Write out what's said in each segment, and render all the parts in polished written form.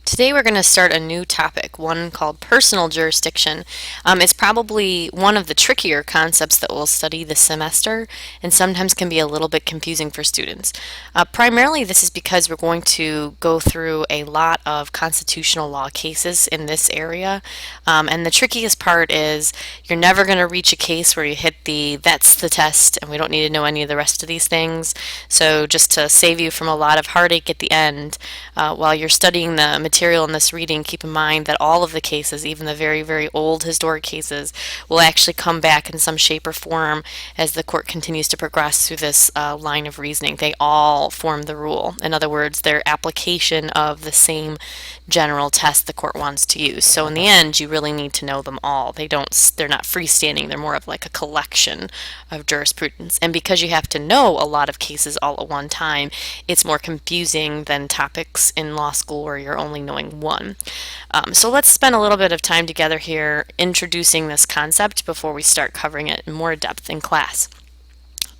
Today we're going to start a new topic, one called personal jurisdiction. It's probably one of the trickier concepts that we'll study this semester and sometimes can be a little bit confusing for students. Primarily this is because we're going to go through a lot of constitutional law cases in this area, and the trickiest part is you're never going to reach a case where you hit that's the test and we don't need to know any of the rest of these things. So just to save you from a lot of heartache at the end, while you're studying the material in this reading, keep in mind that all of the cases, even the very, very old historic cases, will actually come back in some shape or form as the court continues to progress through this line of reasoning. They all form the rule. In other words, they're application of the same general test the court wants to use. So in the end, you really need to know them all. They're not freestanding. They're more of like a collection of jurisprudence. And because you have to know a lot of cases all at one time, it's more confusing than topics in law school where you're only knowing one. So let's spend a little bit of time together here introducing this concept before we start covering it in more depth in class.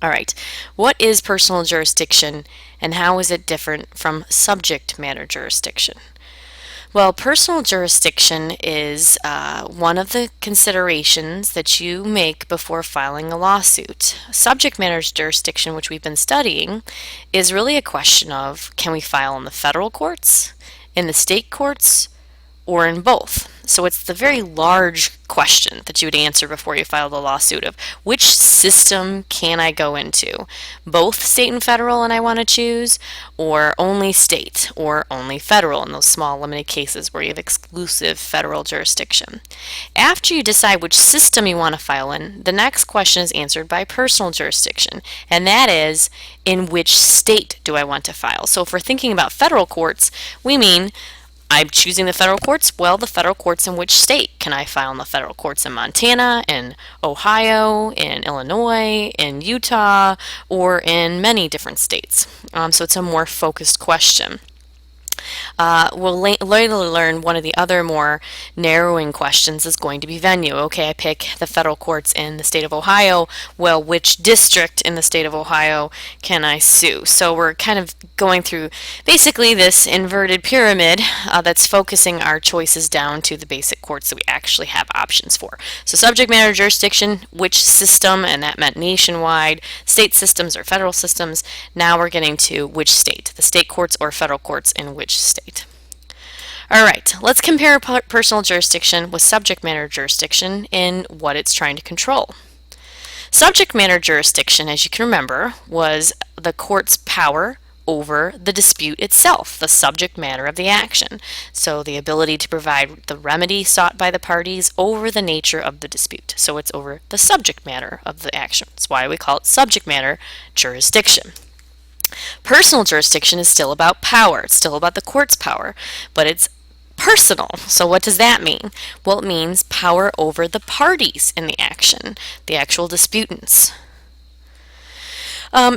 All right, what is personal jurisdiction and how is it different from subject matter jurisdiction? Well, personal jurisdiction is one of the considerations that you make before filing a lawsuit. Subject matter jurisdiction, which we've been studying, is really a question of can we file in the federal courts, in the state courts, or in both? So it's the very large question that you would answer before you file the lawsuit of which system can I go into? Both state and federal and I want to choose, or only state or only federal in those small limited cases where you have exclusive federal jurisdiction. After you decide which system you want to file in, the next question is answered by personal jurisdiction, and that is in which state do I want to file? So if we're thinking about federal courts, we mean I'm choosing the federal courts. Well, the federal courts in which state? Can I file in the federal courts in Montana, in Ohio, in Illinois, in Utah, or in many different states? So it's a more focused question. We'll later learn one of the other more narrowing questions is going to be venue. Okay, I pick the federal courts in the state of Ohio. Well, which district in the state of Ohio can I sue? So we're kind of going through basically this inverted pyramid that's focusing our choices down to the basic courts that we actually have options for. So subject matter jurisdiction, which system, and that meant nationwide, state systems or federal systems. Now we're getting to which state, the state courts or federal courts in which state. All right, let's compare personal jurisdiction with subject matter jurisdiction in what it's trying to control. Subject matter jurisdiction, as you can remember, was the court's power over the dispute itself, the subject matter of the action. So the ability to provide the remedy sought by the parties over the nature of the dispute. So it's over the subject matter of the action. That's why we call it subject matter jurisdiction. Personal jurisdiction is still about power. It's still about the court's power, but it's personal. So what does that mean? Well, it means power over the parties in the action, the actual disputants.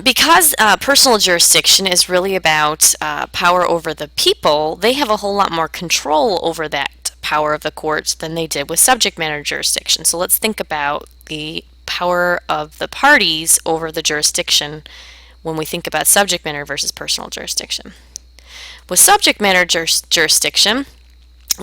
Because personal jurisdiction is really about power over the people, they have a whole lot more control over that power of the courts than they did with subject matter jurisdiction. So let's think about the power of the parties over the jurisdiction when we think about subject matter versus personal jurisdiction. With subject matter jurisdiction,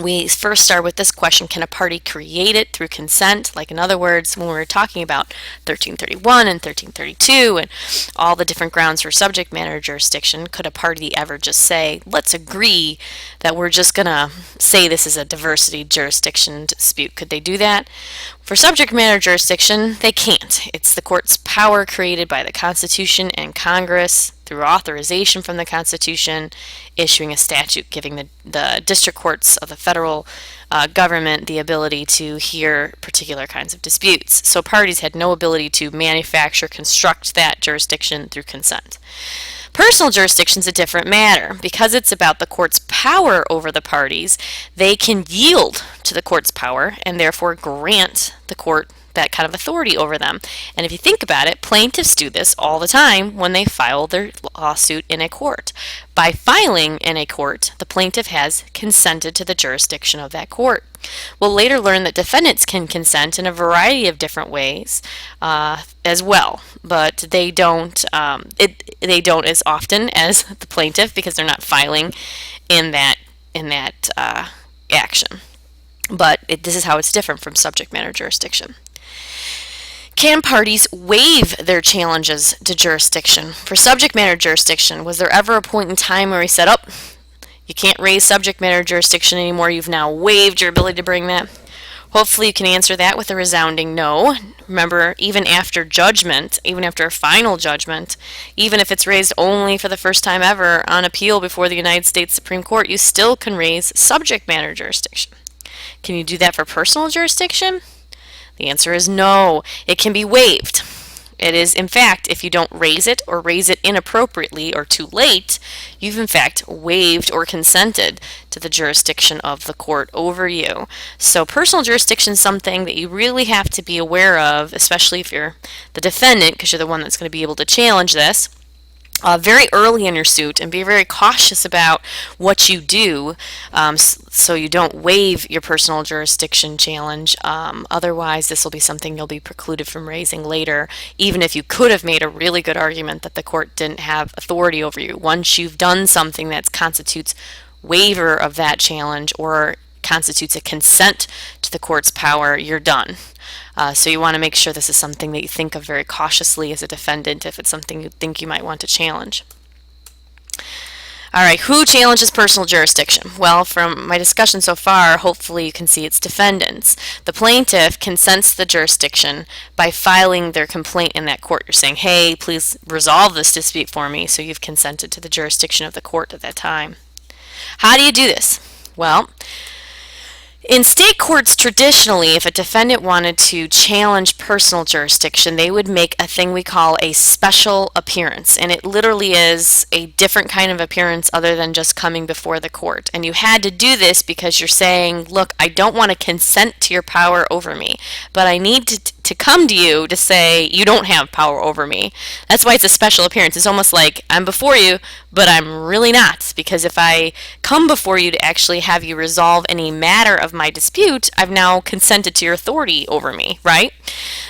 we first start with this question, can a party create it through consent? Like in other words, when we were talking about 1331 and 1332 and all the different grounds for subject matter jurisdiction, could a party ever just say, let's agree that we're just going to say this is a diversity jurisdiction dispute? Could they do that? For subject matter jurisdiction, they can't. It's the court's power created by the Constitution and Congress through authorization from the Constitution, issuing a statute giving the district courts of the federal government the ability to hear particular kinds of disputes. So parties had no ability to manufacture, construct that jurisdiction through consent. Personal jurisdiction is a different matter. Because it's about the court's power over the parties, they can yield to the court's power and therefore grant the court that kind of authority over them. And if you think about it, plaintiffs do this all the time when they file their lawsuit in a court. By filing in a court, the plaintiff has consented to the jurisdiction of that court. We'll later learn that defendants can consent in a variety of different ways as well, but they don't as often as the plaintiff because they're not filing in that in that action. But this is how it's different from subject matter jurisdiction. Can parties waive their challenges to jurisdiction? For subject matter jurisdiction, was there ever a point in time where we said, oh, you can't raise subject matter jurisdiction anymore, you've now waived your ability to bring that? Hopefully you can answer that with a resounding no. Remember, even after judgment, even after a final judgment, even if it's raised only for the first time ever on appeal before the United States Supreme Court, you still can raise subject matter jurisdiction. Can you do that for personal jurisdiction? The answer is no. It can be waived. It is, in fact, if you don't raise it or raise it inappropriately or too late, you've in fact waived or consented to the jurisdiction of the court over you. So personal jurisdiction is something that you really have to be aware of, especially if you're the defendant, because you're the one that's going to be able to challenge this. Very early in your suit, and be very cautious about what you do so you don't waive your personal jurisdiction challenge. Otherwise, this will be something you'll be precluded from raising later, even if you could have made a really good argument that the court didn't have authority over you. Once you've done something that constitutes waiver of that challenge or constitutes a consent to the court's power, you're done. So you want to make sure this is something that you think of very cautiously as a defendant if it's something you think you might want to challenge. All right, who challenges personal jurisdiction? Well, from my discussion so far, hopefully you can see it's defendants. The plaintiff consents to the jurisdiction by filing their complaint in that court. You're saying, hey, please resolve this dispute for me, so you've consented to the jurisdiction of the court at that time. How do you do this? Well, in state courts, traditionally, if a defendant wanted to challenge personal jurisdiction, they would make a thing we call a special appearance. And it literally is a different kind of appearance other than just coming before the court. And you had to do this because you're saying, look, I don't want to consent to your power over me, but I need to come to you to say you don't have power over me. That's why it's a special appearance. It's almost like I'm before you, but I'm really not. Because if I come before you to actually have you resolve any matter of my dispute, I've now consented to your authority over me, right?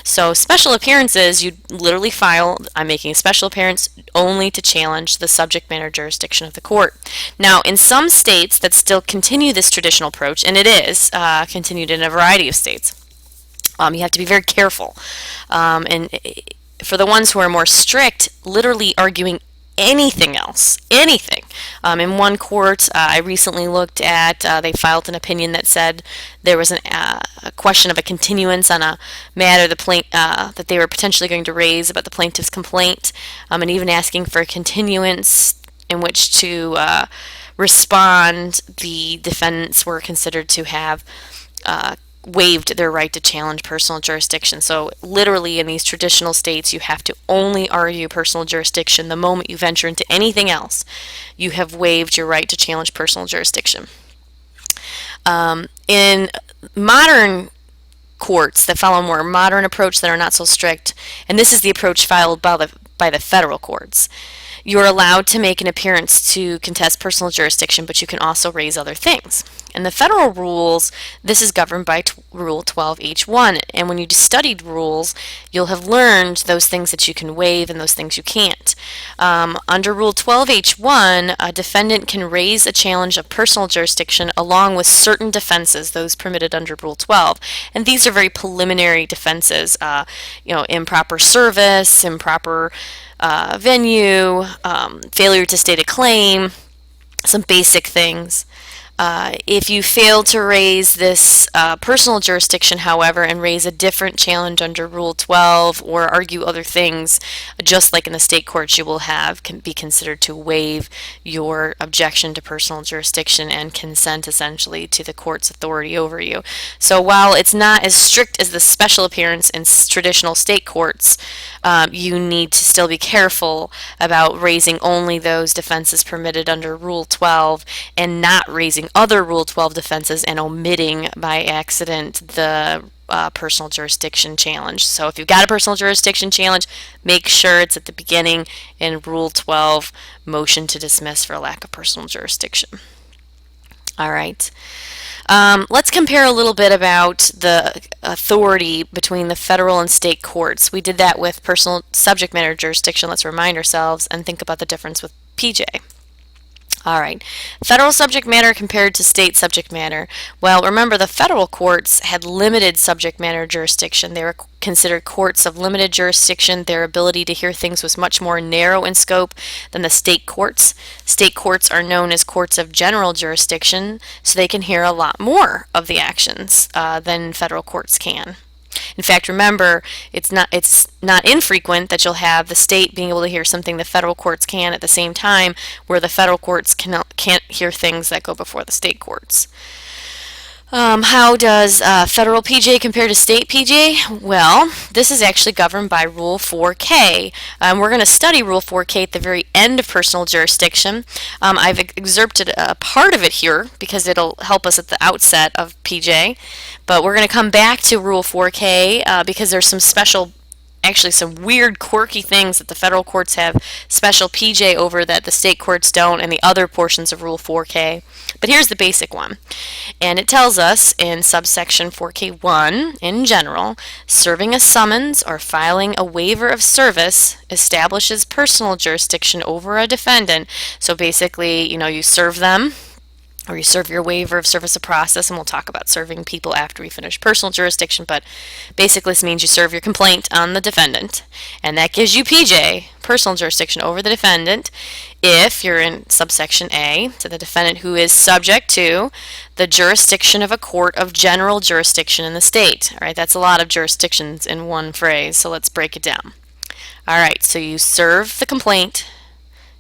So special appearances, you literally file, I'm making a special appearance only to challenge the subject matter jurisdiction of the court. Now, in some states that still continue this traditional approach, and it is continued in a variety of states, you have to be very careful. And for the ones who are more strict, literally arguing anything else, anything. In one court I recently looked at, they filed an opinion that said there was a question of a continuance on a matter that they were potentially going to raise about the plaintiff's complaint, and even asking for a continuance in which to respond. The defendants were considered to have waived their right to challenge personal jurisdiction. So literally in these traditional states, you have to only argue personal jurisdiction. The moment you venture into anything else, you have waived your right to challenge personal jurisdiction. In modern courts that follow a more modern approach that are not so strict, and this is the approach followed by the federal courts, you're allowed to make an appearance to contest personal jurisdiction, but you can also raise other things. In the federal rules, this is governed by Rule 12H1, and when you studied rules, you'll have learned those things that you can waive and those things you can't. Under Rule 12H1, a defendant can raise a challenge of personal jurisdiction along with certain defenses, those permitted under Rule 12, and these are very preliminary defenses, improper service, improper venue, failure to state a claim, some basic things. If you fail to raise this personal jurisdiction, however, and raise a different challenge under Rule 12 or argue other things, just like in the state courts, you will can be considered to waive your objection to personal jurisdiction and consent essentially to the court's authority over you. So while it's not as strict as the special appearance in traditional state courts, you need to still be careful about raising only those defenses permitted under Rule 12 and not raising other Rule 12 defenses and omitting by accident the personal jurisdiction challenge. So if you've got a personal jurisdiction challenge, make sure it's at the beginning in Rule 12, motion to dismiss for lack of personal jurisdiction. All right. Let's compare a little bit about the authority between the federal and state courts. We did that with personal subject matter jurisdiction. Let's remind ourselves and think about the difference with PJ. All right. Federal subject matter compared to state subject matter. Well, remember the federal courts had limited subject matter jurisdiction. They were considered courts of limited jurisdiction. Their ability to hear things was much more narrow in scope than the state courts. State courts are known as courts of general jurisdiction, so they can hear a lot more of the actions than federal courts can. In fact, remember, it's not infrequent that you'll have the state being able to hear something the federal courts can at the same time, where the federal courts can't hear things that go before the state courts. How does federal PJ compare to state PJ? Well, this is actually governed by Rule 4K. We're going to study Rule 4K at the very end of personal jurisdiction. I've excerpted a part of it here because it'll help us at the outset of PJ. But we're going to come back to Rule 4K because there's some weird, quirky things that the federal courts have special PJ over that the state courts don't, and the other portions of Rule 4K. But here's the basic one. And it tells us in subsection 4K1, in general, serving a summons or filing a waiver of service establishes personal jurisdiction over a defendant. So basically, you serve them, or you serve your waiver of service of process, and we'll talk about serving people after we finish personal jurisdiction, but basically this means you serve your complaint on the defendant, and that gives you PJ, personal jurisdiction over the defendant, if you're in subsection A, to the defendant who is subject to the jurisdiction of a court of general jurisdiction in the state. All right, that's a lot of jurisdictions in one phrase, so let's break it down. All right, so you serve the complaint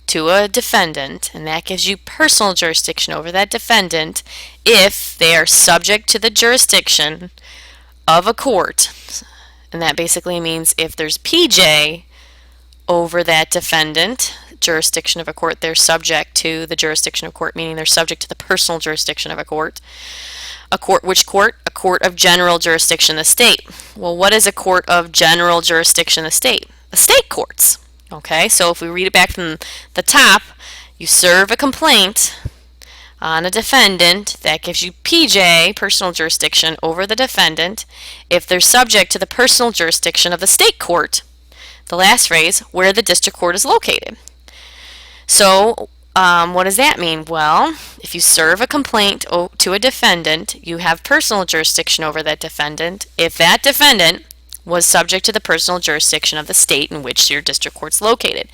to a defendant, and that gives you personal jurisdiction over that defendant if they are subject to the jurisdiction of a court. And that basically means if there's PJ over that defendant, jurisdiction of a court, they're subject to the jurisdiction of court, meaning they're subject to the personal jurisdiction of a court. Which court? A court of general jurisdiction in the state. Well, what is a court of general jurisdiction in the state? The state courts. Okay, so if we read it back from the top, you serve a complaint on a defendant, that gives you PJ, personal jurisdiction, over the defendant, if they're subject to the personal jurisdiction of the state court, the last phrase, where the district court is located. So, what does that mean? Well, if you serve a complaint to a defendant, you have personal jurisdiction over that defendant if that defendant was subject to the personal jurisdiction of the state in which your district court's located.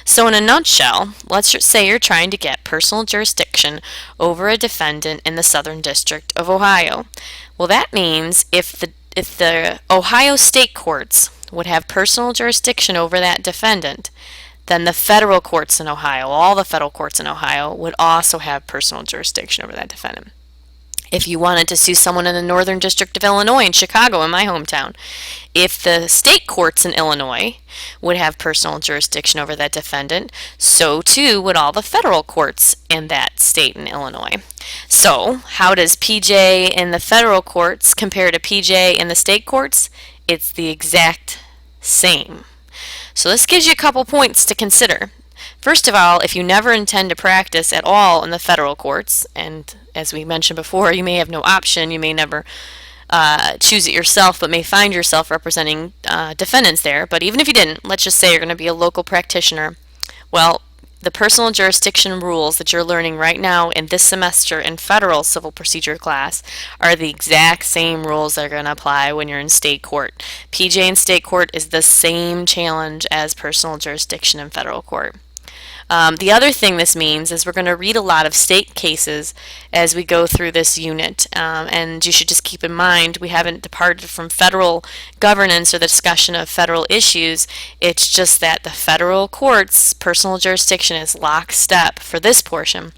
So in a nutshell, let's just say you're trying to get personal jurisdiction over a defendant in the Southern District of Ohio. Well, that means if the Ohio state courts would have personal jurisdiction over that defendant, then the federal courts in Ohio, all the federal courts in Ohio, would also have personal jurisdiction over that defendant. If you wanted to sue someone in the Northern District of Illinois, in Chicago, in my hometown, if the state courts in Illinois would have personal jurisdiction over that defendant, so too would all the federal courts in that state in Illinois. So, how does PJ in the federal courts compare to PJ in the state courts? It's the exact same. So this gives you a couple points to consider. First of all, if you never intend to practice at all in the federal courts, and as we mentioned before, you may have no option, you may never choose it yourself, but may find yourself representing defendants there. But even if you didn't, let's just say you're going to be a local practitioner. Well, the personal jurisdiction rules that you're learning right now in this semester in federal civil procedure class are the exact same rules that are going to apply when you're in state court. PJ in state court is the same challenge as personal jurisdiction in federal court. The other thing this means is we're going to read a lot of state cases as we go through this unit, and you should just keep in mind we haven't departed from federal governance or the discussion of federal issues. It's just that the federal court's personal jurisdiction is lockstep for this portion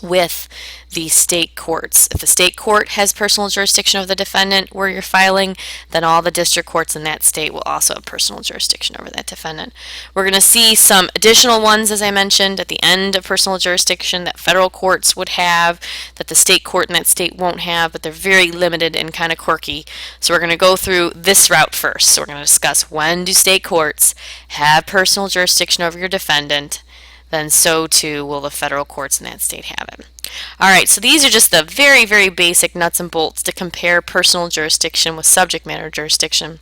with the state courts. If the state court has personal jurisdiction over the defendant where you're filing, then all the district courts in that state will also have personal jurisdiction over that defendant. We're going to see some additional ones, as I mentioned, at the end of personal jurisdiction that federal courts would have, that the state court in that state won't have, but they're very limited and kind of quirky. So we're going to go through this route first. So we're going to discuss when do state courts have personal jurisdiction over your defendant, then so too will the federal courts in that state have it. Alright, so these are just the very, very basic nuts and bolts to compare personal jurisdiction with subject matter jurisdiction.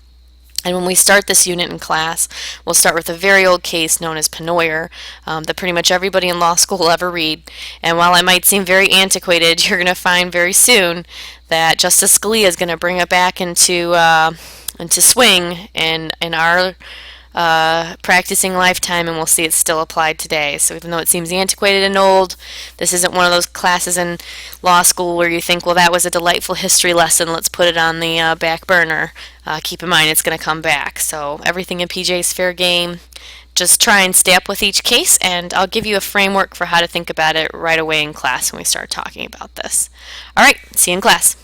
And when we start this unit in class, we'll start with a very old case known as Pennoyer that pretty much everybody in law school will ever read. And while it might seem very antiquated, you're going to find very soon that Justice Scalia is going to bring it back into swing in our practicing lifetime, and we'll see it's still applied today. So even though it seems antiquated and old, this isn't one of those classes in law school where you think, well, that was a delightful history lesson, let's put it on the back burner. Keep in mind it's going to come back. So everything in PJ is fair game. Just try and stay up with each case, and I'll give you a framework for how to think about it right away in class when we start talking about this. All right, see you in class.